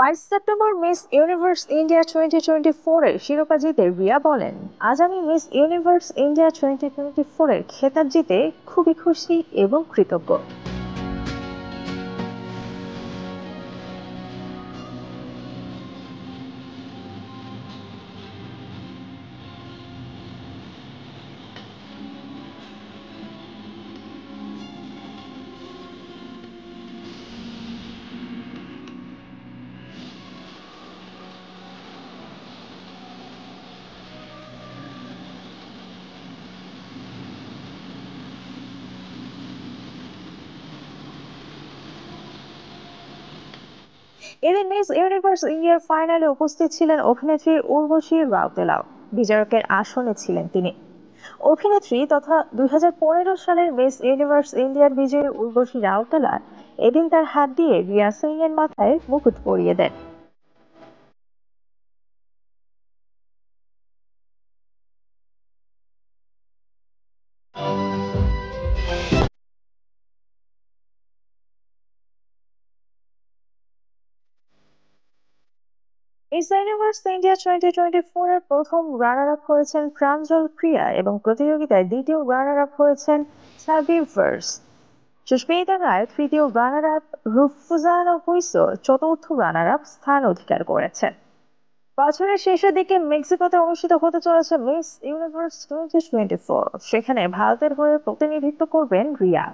22 September miss universe India 2024-এর শিরোপা জিতে রিয়া বলেন, আজ আমি মিস ইউনিভার্স ইন্ডিয়া 2024-এর খেতাব জিতে খুবই খুশি এবং কৃতজ্ঞ। এদিন মিস ইউনিভার্স ইন্ডিয়ার ফাইনালে উপস্থিত ছিলেন অভিনেত্রী উর্বশী রাউতেলাও। বিজয়কের আসনে ছিলেন তিনি। অভিনেত্রী তথা 2015 সালের মিস ইউনিভার্স ইন্ডিয়ার বিজয়ী উর্বশী রাউতেলা এদিন তার হাত দিয়ে রিয়া সিং এর মাথায় মুকুট পরিয়ে দেন। মিস ইউনিভার্স ইন্ডিয়া 2024 এর প্রথম রানার আপ হয়েছেন প্রাঞ্জল প্রিয়া এবং প্রতিযোগিতায় দ্বিতীয় রানার আপ হয়েছেন সাবির ফার্স। সুস্মিতা রায় তৃতীয় রানার আপ, রুফুজানা হুইসো চতুর্থ রানার আপ স্থান অধিকার করেছেন। বছরের শেষের দিকে মেক্সিকোতে অনুষ্ঠিত হতে চলেছে মিস ইউনিভার্স 2024। সেখানে ভারতের হয়ে প্রতিনিধিত্ব করবেন রিয়া।